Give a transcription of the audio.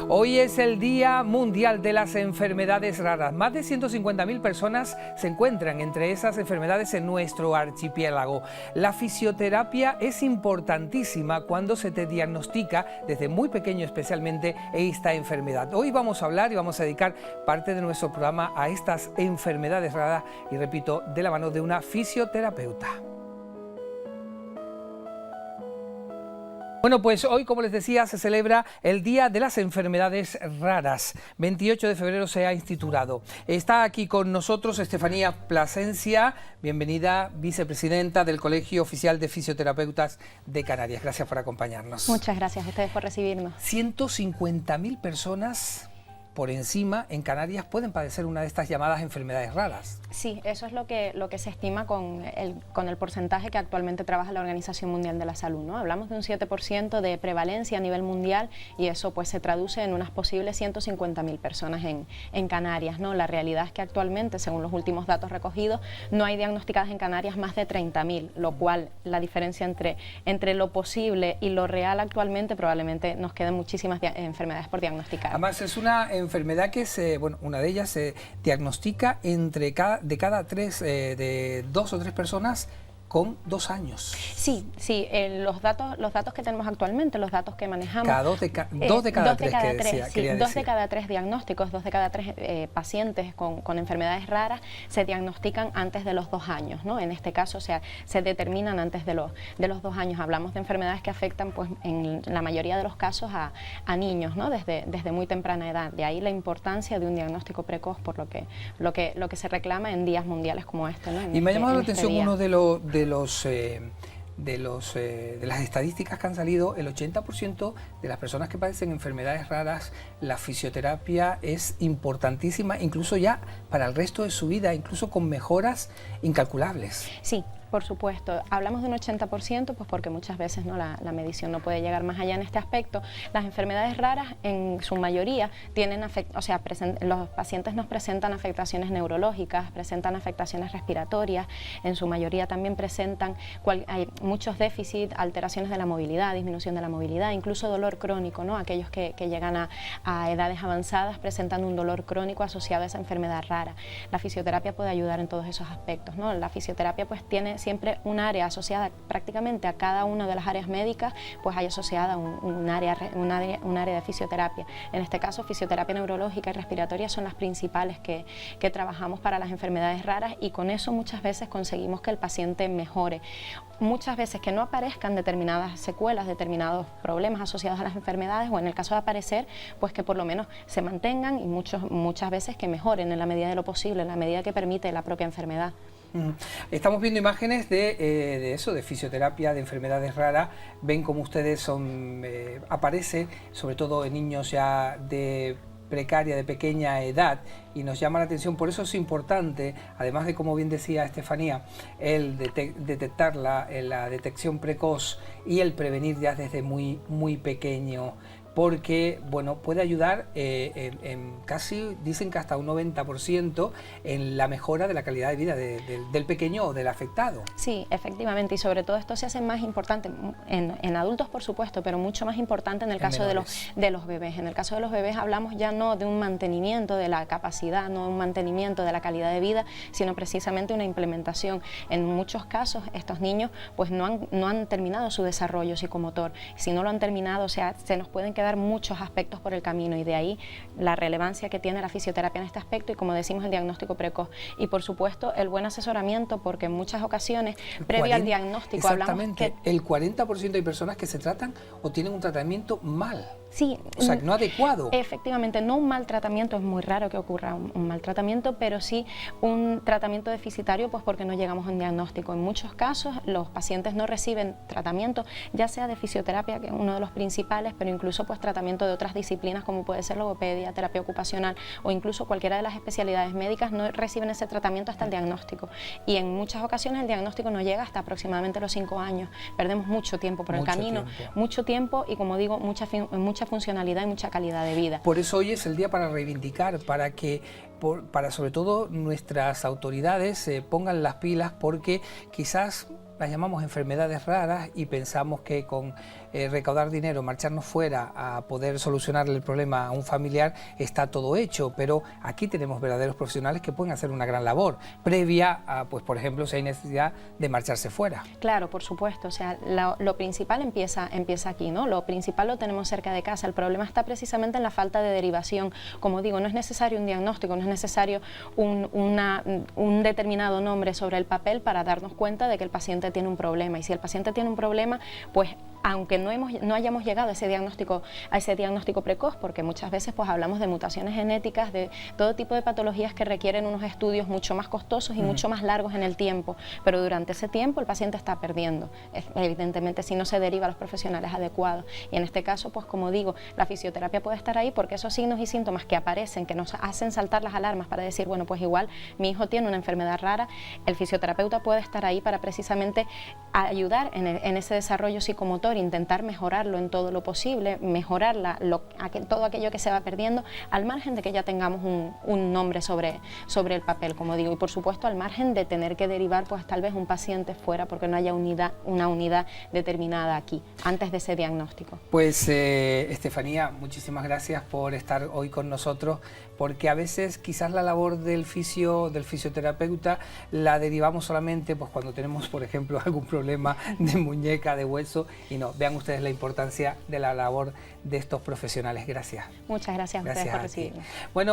Hoy es el Día Mundial de las Enfermedades Raras. Más de 150.000 personas se encuentran entre esas enfermedades en nuestro archipiélago. La fisioterapia es importantísima cuando se te diagnostica, desde muy pequeño especialmente, esta enfermedad. Hoy vamos a hablar y vamos a dedicar parte de nuestro programa a estas enfermedades raras y, repito, de la mano de una fisioterapeuta. Bueno, pues hoy, como les decía, se celebra el Día de las Enfermedades Raras. 28 de febrero se ha instituido. Está aquí con nosotros Estefanía Plasencia, bienvenida, vicepresidenta del Colegio Oficial de Fisioterapeutas de Canarias. Gracias por acompañarnos. Muchas gracias a ustedes por recibirnos. 150.000 personas por encima en Canarias pueden padecer una de estas llamadas enfermedades raras. Sí, eso es lo que se estima con el porcentaje que actualmente trabaja la Organización Mundial de la Salud, ¿no? Hablamos de un 7% de prevalencia a nivel mundial y eso pues se traduce en unas posibles 150.000 personas en Canarias, ¿no? La realidad es que actualmente, según los últimos datos recogidos, no hay diagnosticadas en Canarias más de 30.000, lo cual la diferencia entre lo posible y lo real actualmente probablemente nos queden muchísimas enfermedades por diagnosticar. Además es una enfermedad que una de ellas se diagnostica de cada tres, de 2 o 3 personas con 2 años. Sí, los datos que tenemos actualmente, los datos que manejamos... Dos de cada tres diagnósticos, 2 de cada 3 pacientes con enfermedades raras se diagnostican antes de los 2 años, ¿no? En este caso, o sea, se determinan antes de los 2 años. Hablamos de enfermedades que afectan, pues, en la mayoría de los casos a niños, ¿no? Desde muy temprana edad. De ahí la importancia de un diagnóstico precoz, por lo que se reclama en días mundiales como este, ¿no? Y me ha llamado la atención uno de las estadísticas que han salido. El 80% de las personas que padecen enfermedades raras, la fisioterapia es importantísima, incluso ya para el resto de su vida, incluso con mejoras incalculables. Sí. Por supuesto, hablamos de un 80%, pues porque muchas veces no la medición no puede llegar más allá en este aspecto. Las enfermedades raras, en su mayoría, los pacientes nos presentan afectaciones neurológicas, presentan afectaciones respiratorias, en su mayoría también presentan hay muchos déficits, alteraciones de la movilidad, disminución de la movilidad, incluso dolor crónico, ¿no? Aquellos que llegan a edades avanzadas presentan un dolor crónico asociado a esa enfermedad rara. La fisioterapia puede ayudar en todos esos aspectos, ¿no? La fisioterapia pues tiene siempre un área asociada prácticamente a cada una de las áreas médicas, pues hay asociada un área de fisioterapia. En este caso, fisioterapia neurológica y respiratoria son las principales que trabajamos para las enfermedades raras y con eso muchas veces conseguimos que el paciente mejore. Muchas veces que no aparezcan determinadas secuelas, determinados problemas asociados a las enfermedades o en el caso de aparecer, pues que por lo menos se mantengan y muchas veces que mejoren en la medida de lo posible, en la medida que permite la propia enfermedad. Estamos viendo imágenes de fisioterapia, de enfermedades raras. Ven cómo ustedes aparece, sobre todo en niños ya de precaria, de pequeña edad, y nos llama la atención. Por eso es importante, además de, como bien decía Estefanía, el detectar la detección precoz y el prevenir ya desde muy, muy pequeño, porque bueno, puede ayudar en casi, dicen que hasta un 90% en la mejora de la calidad de vida del pequeño o del afectado. Sí, efectivamente, y sobre todo esto se hace más importante en adultos, por supuesto, pero mucho más importante en el caso de los bebés. En el caso de los bebés hablamos ya no de un mantenimiento de la capacidad, no un mantenimiento de la calidad de vida, sino precisamente una implementación. En muchos casos estos niños pues no han terminado su desarrollo psicomotor. Si no lo han terminado, o sea, se nos pueden quedar muchos aspectos por el camino y de ahí la relevancia que tiene la fisioterapia en este aspecto y, como decimos, el diagnóstico precoz y, por supuesto, el buen asesoramiento, porque en muchas ocasiones previo al diagnóstico exactamente, el 40% de personas que se tratan o tienen un tratamiento mal. Sí, o sea, no adecuado. Efectivamente, no un mal tratamiento, es muy raro que ocurra un mal tratamiento, pero sí un tratamiento deficitario, pues porque no llegamos a un diagnóstico. En muchos casos los pacientes no reciben tratamiento, ya sea de fisioterapia, que es uno de los principales, pero incluso pues tratamiento de otras disciplinas como puede ser logopedia, terapia ocupacional o incluso cualquiera de las especialidades médicas, no reciben ese tratamiento hasta el diagnóstico. Y en muchas ocasiones el diagnóstico no llega hasta aproximadamente los 5 años. Perdemos mucho tiempo por el camino, mucho tiempo y, como digo, mucha funcionalidad y mucha calidad de vida. Por eso hoy es el día para reivindicar, para sobre todo nuestras autoridades se pongan las pilas, porque quizás las llamamos enfermedades raras y pensamos que con recaudar dinero, marcharnos fuera a poder solucionarle el problema a un familiar está todo hecho, pero aquí tenemos verdaderos profesionales que pueden hacer una gran labor previa a, pues por ejemplo, si hay necesidad de marcharse fuera. Claro, por supuesto, o sea, lo principal empieza aquí, ¿no? Lo principal lo tenemos cerca de casa, el problema está precisamente en la falta de derivación. Como digo, no es necesario un diagnóstico, no es necesario un determinado nombre sobre el papel para darnos cuenta de que el paciente tiene un problema, y si el paciente tiene un problema, pues aunque no hayamos llegado a ese diagnóstico precoz, porque muchas veces pues hablamos de mutaciones genéticas, de todo tipo de patologías que requieren unos estudios mucho más costosos y mucho más largos en el tiempo, pero durante ese tiempo el paciente está perdiendo, evidentemente si no se deriva a los profesionales adecuados, y en este caso pues como digo, la fisioterapia puede estar ahí porque esos signos y síntomas que aparecen, que nos hacen saltar las alarmas para decir, bueno, pues igual mi hijo tiene una enfermedad rara, el fisioterapeuta puede estar ahí para precisamente ayudar en ese desarrollo psicomotor, intentar mejorarlo en todo lo posible, mejorar todo aquello que se va perdiendo, al margen de que ya tengamos un nombre sobre el papel, como digo, y por supuesto al margen de tener que derivar pues tal vez un paciente fuera porque no haya una unidad determinada aquí, antes de ese diagnóstico. Pues Estefanía, muchísimas gracias por estar hoy con nosotros, porque a veces quizás la labor del fisioterapeuta la derivamos solamente pues cuando tenemos, por ejemplo, algún problema de muñeca, de hueso, y no, vean ustedes la importancia de la labor de estos profesionales. Gracias. Muchas gracias a ustedes por recibirme. Bueno,